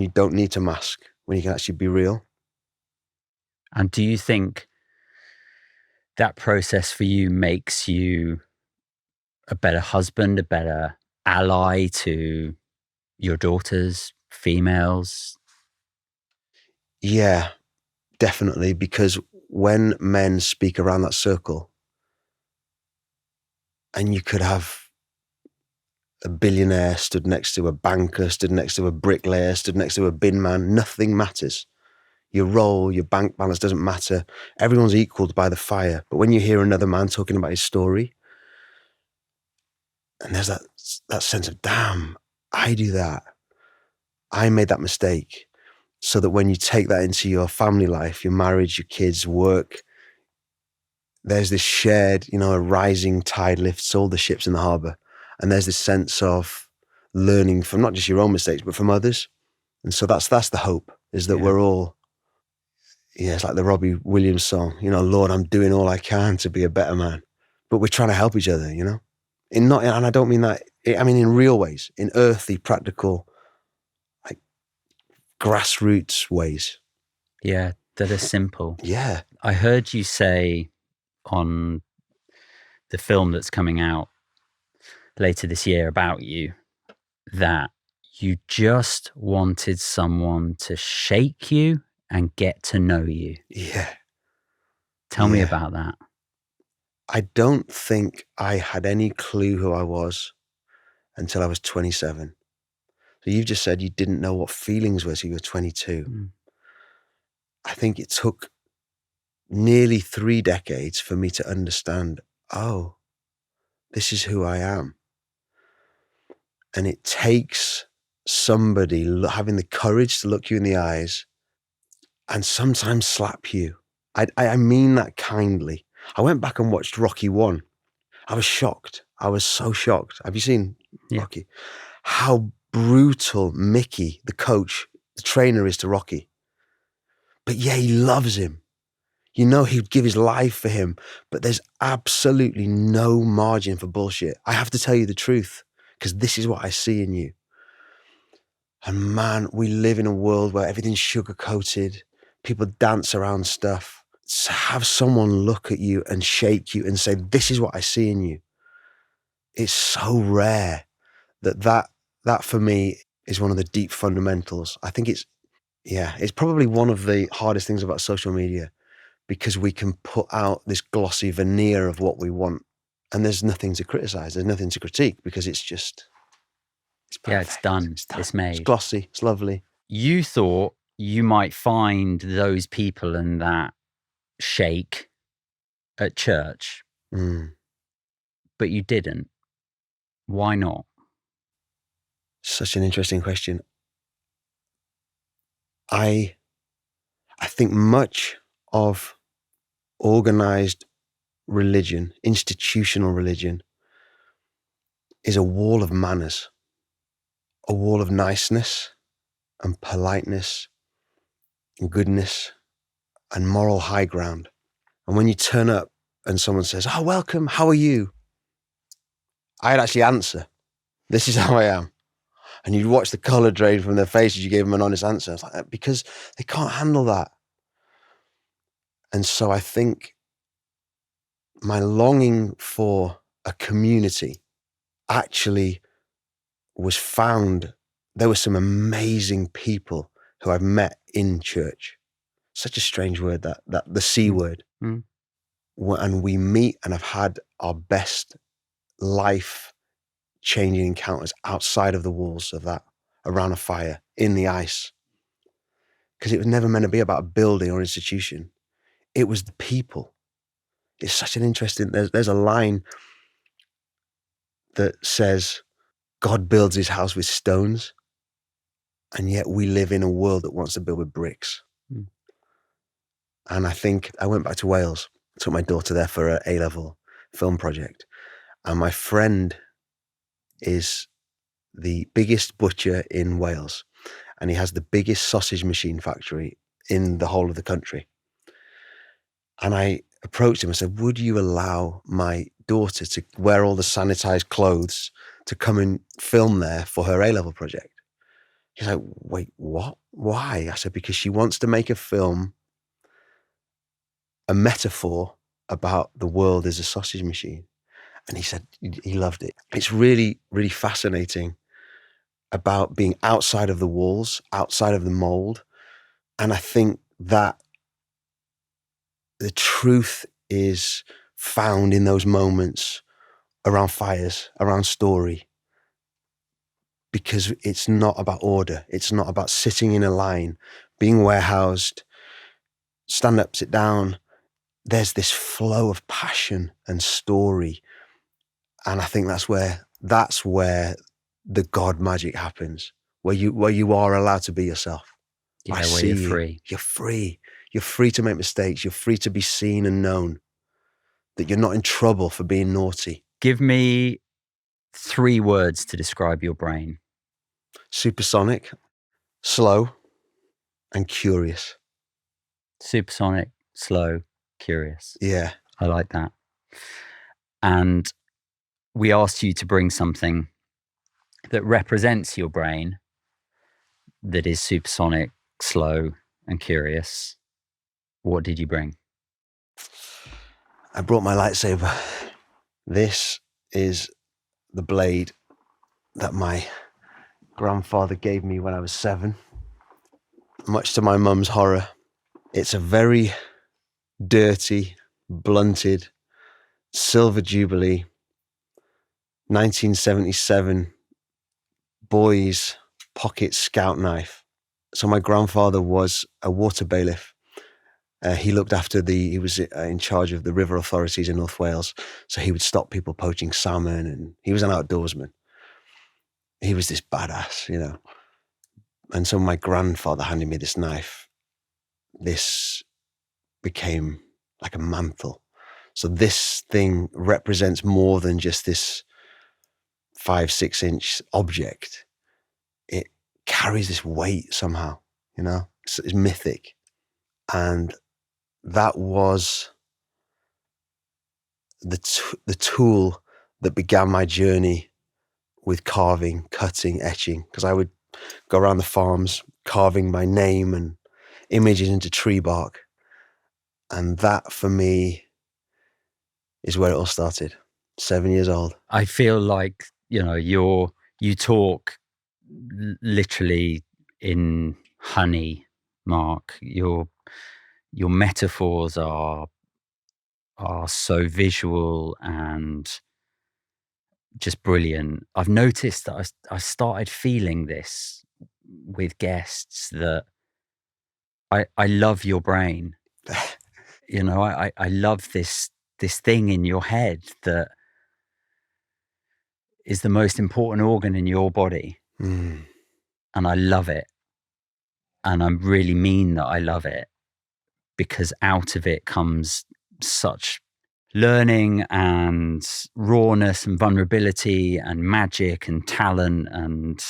don't need to mask, when you can actually be real. And do you think that process for you makes you a better husband, a better ally to your daughters, females? Yeah, definitely. Because when men speak around that circle, and you could have a billionaire stood next to a banker, stood next to a bricklayer, stood next to a bin man, nothing matters. Your role, your bank balance doesn't matter. Everyone's equaled by the fire. But when you hear another man talking about his story, and there's that sense of, damn, I do that. I made that mistake. So that when you take that into your family life, your marriage, your kids, work, there's this shared, a rising tide lifts all the ships in the harbor. And there's this sense of learning from not just your own mistakes, but from others. And so that's the hope, is that we're all, it's like the Robbie Williams song, Lord, I'm doing all I can to be a better man. But we're trying to help each other, and I don't mean that, in real ways, in earthy, practical, like grassroots ways. Yeah, that are simple. Yeah. I heard you say on the film that's coming out later this year about you that you just wanted someone to shake you and get to know you. Yeah. Tell me about that. I don't think I had any clue who I was until I was 27. So you've just said you didn't know what feelings were until you were 22. Mm. I think it took nearly 3 decades for me to understand, oh, this is who I am. And it takes somebody having the courage to look you in the eyes and sometimes slap you. I mean that kindly. I went back and watched Rocky 1. I was shocked. I was so shocked. Have you seen Rocky? How brutal Mickey, the coach, the trainer, is to Rocky. But yeah, he loves him. He'd give his life for him, but there's absolutely no margin for bullshit. I have to tell you the truth, because this is what I see in you. And man, we live in a world where everything's sugar-coated. People dance around stuff. To have someone look at you and shake you and say, this is what I see in you. It's so rare that for me is one of the deep fundamentals. I think it's probably one of the hardest things about social media, because we can put out this glossy veneer of what we want, and there's nothing to criticize. There's nothing to critique, because it's just, it's perfect. Yeah, it's done. It's made. It's glossy. It's lovely. You thought you might find those people and that shake at church, but you didn't. Why not? Such an interesting question. I think much of organized religion, institutional religion, is a wall of manners, a wall of niceness and politeness and goodness and moral high ground. And when you turn up and someone says, oh, welcome, how are you? I'd actually answer, this is how I am. And you'd watch the color drain from their faces. You gave them an honest answer. It's like, because they can't handle that. And so I think my longing for a community actually was found. There were some amazing people who I've met in church. Such a strange word, that the C word. Mm. And we meet and have had our best life-changing encounters outside of the walls of that, around a fire, in the ice. Because it was never meant to be about a building or institution. It was the people. It's such an interesting, there's a line that says, God builds his house with stones, and yet we live in a world that wants to build with bricks. Mm. And I think I went back to Wales, took my daughter there for an A-level film project. And my friend is the biggest butcher in Wales, and he has the biggest sausage machine factory in the whole of the country. And I approached him and said, would you allow my daughter to wear all the sanitized clothes to come and film there for her A-level project? He's like, wait, what? Why? I said, because she wants to make a film, a metaphor about the world as a sausage machine. And he said he loved it. It's really, really fascinating about being outside of the walls, outside of the mold. And I think that the truth is found in those moments around fires, around story, because it's not about order. It's not about sitting in a line, being warehoused, stand up, sit down. There's this flow of passion and story. And I think that's where the God magic happens, where you are allowed to be yourself. Yeah, I where see you're free. You're free. You're free to make mistakes. You're free to be seen and known, that you're not in trouble for being naughty. Give me 3 words to describe your brain. Supersonic, slow, and curious. Supersonic, slow, curious. Yeah. I like that. And we asked you to bring something that represents your brain, that is supersonic, slow, and curious. What did you bring? I brought my lightsaber. This is the blade that my grandfather gave me when I was 7. Much to my mum's horror, it's a very dirty, blunted, silver jubilee, 1977 boys pocket scout knife. So my grandfather was a water bailiff. He looked after he was in charge of the river authorities in North Wales. So he would stop people poaching salmon, and he was an outdoorsman. He was this badass, you know. And so my grandfather handed me this knife. This became like a mantle. So this thing represents more than just this 5-6 inch object. It carries this weight somehow, you know, it's mythic. And that was the tool that began my journey with carving, cutting, etching, because I would go around the farms carving my name and images into tree bark. And that for me is where it all started. 7 years old. I feel like, you know, you talk literally in honey, Mark. Your metaphors are so visual and just brilliant. I've noticed that I started feeling this with guests, that I love your brain. You know, I love this thing in your head that is the most important organ in your body. Mm. And I love it. And I really mean that I love it, because out of it comes such learning and rawness and vulnerability and magic and talent and,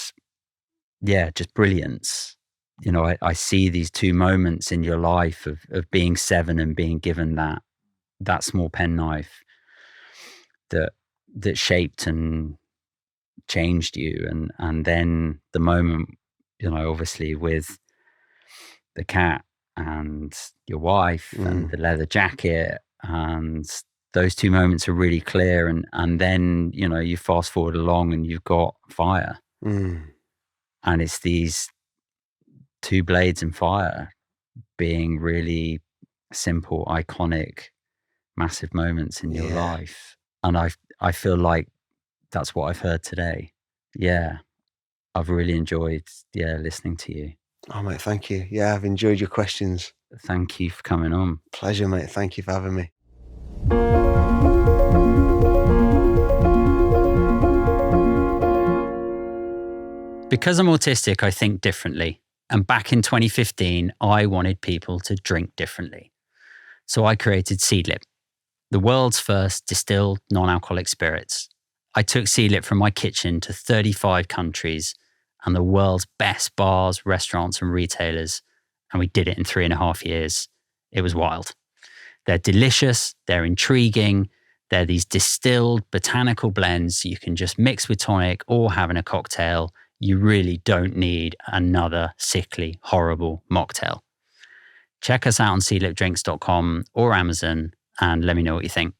yeah, just brilliance. You know, I see these 2 moments in your life of being 7 and being given that small penknife that shaped and changed you. And then the moment, you know, obviously with the cat and your wife and the leather jacket and those two moments are really clear. And then, you know, you fast forward along and you've got fire. Mm. And it's these two blades in fire being really simple, iconic, massive moments in your life. And I feel like that's what I've heard today. Yeah. I've really enjoyed, listening to you. Oh, mate, thank you. Yeah, I've enjoyed your questions. Thank you for coming on. Pleasure, mate. Thank you for having me. Because I'm autistic, I think differently. And back in 2015, I wanted people to drink differently. So I created Seedlip, the world's first distilled non-alcoholic spirits. I took Seedlip from my kitchen to 35 countries and the world's best bars, restaurants, and retailers. And we did it in 3.5 years. It was wild. They're delicious, they're intriguing, they're these distilled botanical blends you can just mix with tonic or have in a cocktail. You really don't need another sickly, horrible mocktail. Check us out on seedlipdrinks.com or Amazon and let me know what you think.